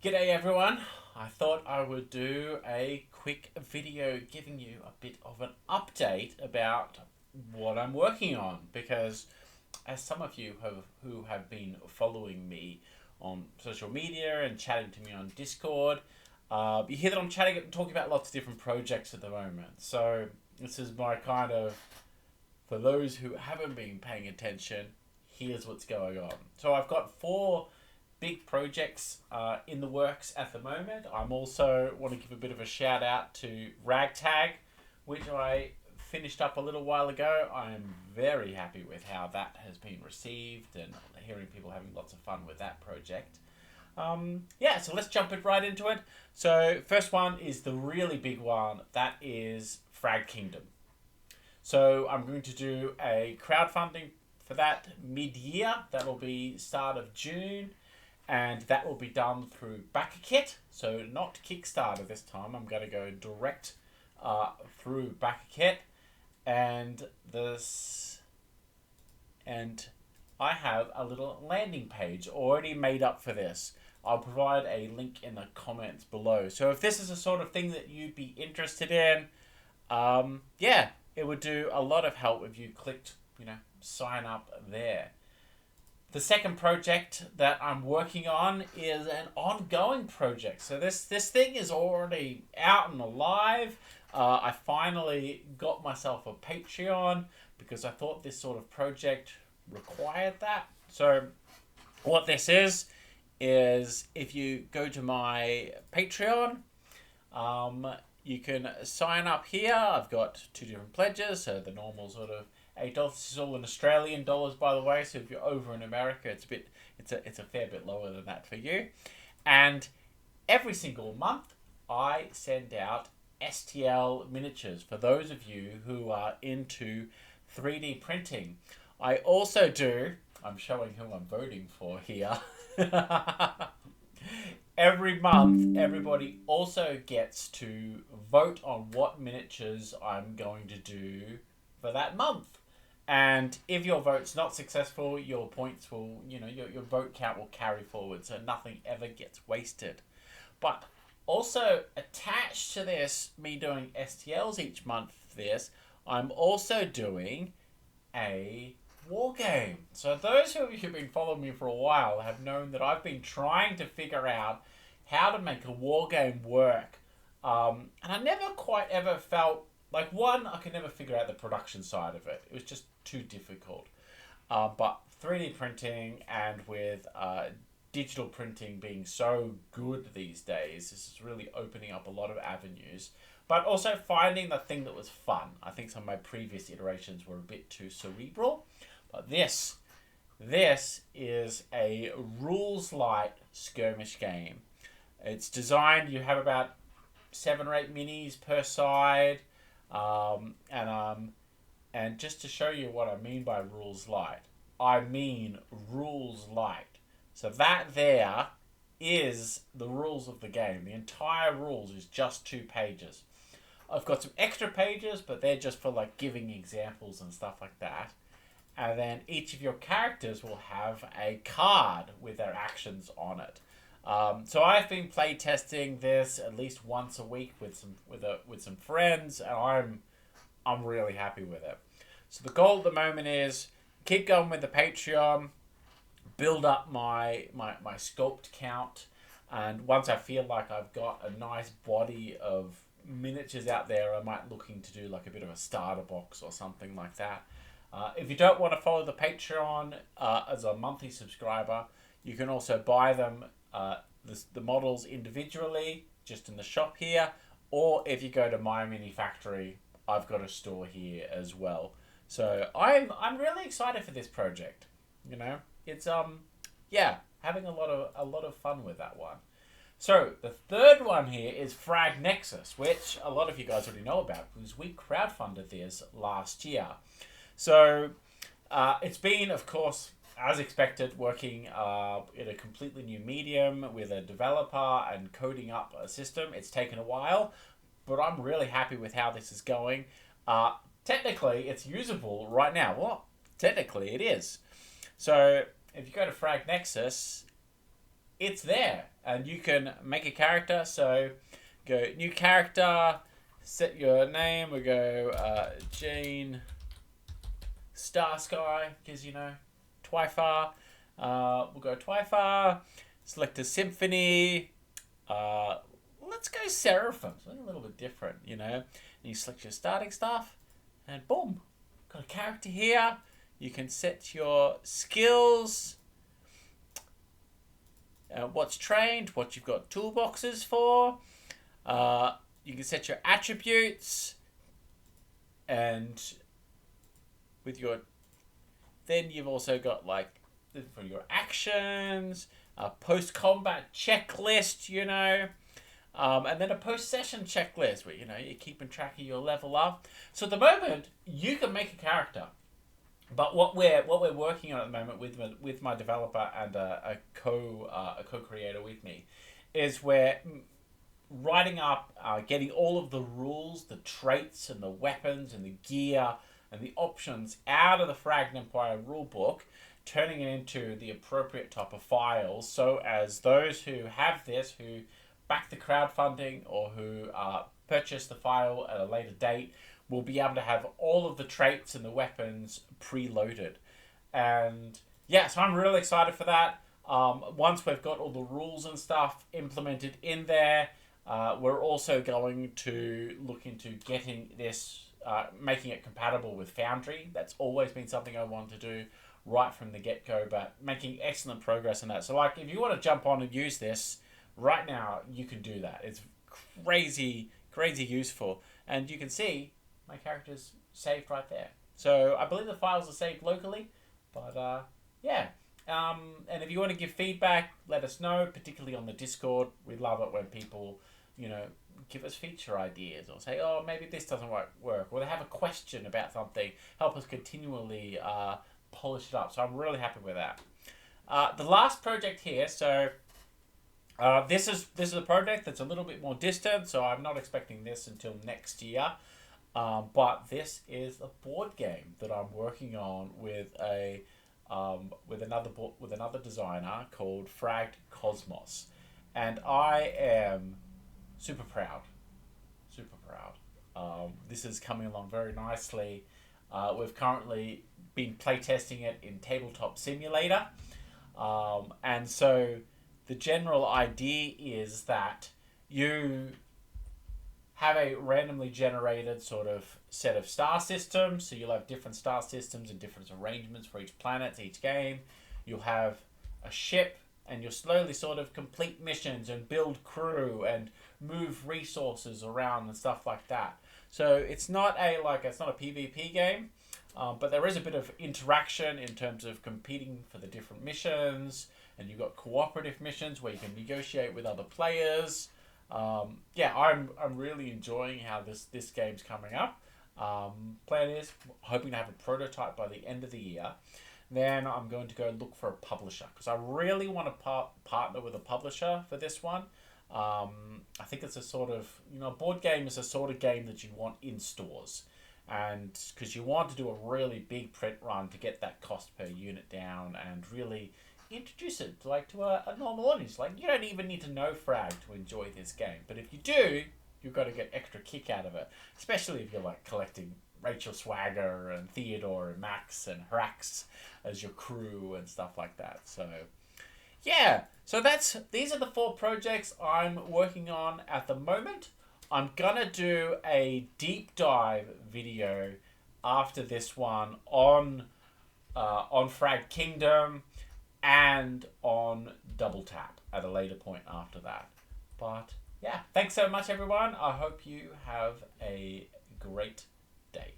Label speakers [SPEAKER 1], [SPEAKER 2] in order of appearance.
[SPEAKER 1] G'day everyone. I thought I would do a quick video giving you a bit of an update about what I'm working on, because as some of you who have been following me on social media and chatting to me on Discord, you hear that I'm talking about lots of different projects at the moment. So this is my kind of, for those who haven't been paying attention, here's what's going on. So I've got 4 big projects in the works at the moment. I'm also want to give a bit of a shout out to Ragtag, which I finished up a little while ago. I'm very happy with how that has been received and hearing people having lots of fun with that project. So let's jump right into it. So first one is the really big one. That is Frag Kingdom. So I'm going to do a crowdfunding for that mid-year. That will be start of June. And that will be done through BackerKit, so not Kickstarter this time. I'm going to go direct through BackerKit, and I have a little landing page already made up for this. I'll provide a link in the comments below. So if this is the sort of thing that you'd be interested in, it would do a lot of help if you clicked, sign up there. The second project that I'm working on is an ongoing project. So this thing is already out and alive. I finally got myself a Patreon because I thought this sort of project required that. So what this is if you go to my Patreon, you can sign up here. I've got 2 different pledges. So the normal sort of $8. This is all in Australian dollars, by the way. So if you're over in America, it's a fair bit lower than that for you. And every single month, I send out STL miniatures for those of you who are into 3D printing. I also do. I'm showing who I'm voting for here. Every month, everybody also gets to vote on what miniatures I'm going to do for that month. And if your vote's not successful, your points will, your vote count will carry forward, so nothing ever gets wasted. But also attached to this, me doing STLs each month for this, I'm also doing a war game. So those of you who've been following me for a while have known that I've been trying to figure out how to make a war game work. And I never quite ever felt like, one, I could never figure out the production side of it. It was just too difficult. But 3D printing, and with digital printing being so good these days, this is really opening up a lot of avenues. But also finding the thing that was fun. I think some of my previous iterations were a bit too cerebral. But this is a rules light skirmish game. It's designed, you have about 7 or 8 minis per side. And just to show you what I mean by rules light, I mean rules light. So that there is the rules of the game. The entire rules is just 2 pages. I've got some extra pages, but they're just for like giving examples and stuff like that. And then each of your characters will have a card with their actions on it. So I've been play testing this at least once a week with some friends, and I'm really happy with it. So the goal at the moment is keep going with the Patreon, build up my sculpt count, and once I feel like I've got a nice body of miniatures out there, I might looking to do like a bit of a starter box or something like that. If you don't want to follow the Patreon as a monthly subscriber, you can also buy them the models individually, just in the shop here, or if you go to My Mini Factory, I've got a store here as well. So I'm really excited for this project. It's having a lot of fun with that one. So the third one here is Frag Nexus, which a lot of you guys already know about because we crowdfunded this last year. So it's been, of course, as expected, working in a completely new medium with a developer and coding up a system. It's taken a while, but I'm really happy with how this is going. Technically, it's usable right now. Well, technically it is. So if you go to Frag Nexus, it's there, and you can make a character. So go new character, set your name. We go Jane Starsky, because Twyfar. We'll go Twyfar. Select a symphony. Let's go Seraphim. Something a little bit different, And you select your starting stuff, and boom, got a character here. You can set your skills, what's trained, what you've got toolboxes for. You can set your attributes, and with your, then you've also got for your actions, a post-combat checklist, and then a post-session checklist where you're keeping track of your level up. So at the moment, you can make a character, but what we're working on at the moment with my developer and a co-creator with me is we're writing up, getting all of the rules, the traits, and the weapons, and the gear, and the options out of the Fragged Empire rulebook, turning it into the appropriate type of files, so as those who have this, who back the crowdfunding or who purchase the file at a later date, will be able to have all of the traits and the weapons preloaded. And yeah, so I'm really excited for that. Once we've got all the rules and stuff implemented in there, we're also going to look into getting this, making it compatible with Foundry. That's always been something I wanted to do right from the get-go, but making excellent progress on that. So if you want to jump on and use this right now, you can do that. It's crazy useful. And you can see my character's saved right there. So I believe the files are saved locally, but yeah. And if you want to give feedback, let us know, particularly on the Discord. We love it when people, give us feature ideas or say, oh, maybe this doesn't work, or they have a question about something. Help us continually polish it up. So I'm really happy with that. The last project here, so this is a project that's a little bit more distant, so I'm not expecting this until next year. But this is a board game that I'm working on with another designer called Fragged Cosmos, and I am super proud. This is coming along very nicely. We've currently been playtesting it in Tabletop Simulator, and so the general idea is that you have a randomly generated sort of set of star systems. So you'll have different star systems and different arrangements for each planet, each game. You'll have a ship, and you'll slowly sort of complete missions and build crew and move resources around and stuff like that. So it's not a PvP game, but there is a bit of interaction in terms of competing for the different missions, and you've got cooperative missions where you can negotiate with other players. I'm really enjoying how this game's coming up. Plan is hoping to have a prototype by the end of the year. Then I'm going to go look for a publisher, because I really want to partner with a publisher for this one. I think it's a sort of, a board game is a sort of game that you want in stores, and because you want to do a really big print run to get that cost per unit down and really introduce it to a normal audience. You don't even need to know Frag to enjoy this game, but if you do, you've got to get extra kick out of it, especially if you're collecting Rachel Swagger and Theodore and Max and Hrax as your crew and stuff like that. So yeah, so these are the 4 projects I'm working on at the moment. I'm gonna do a deep dive video after this one on Frag Kingdom and on Double Tap at a later point after that. But yeah, thanks so much everyone. I hope you have a great day.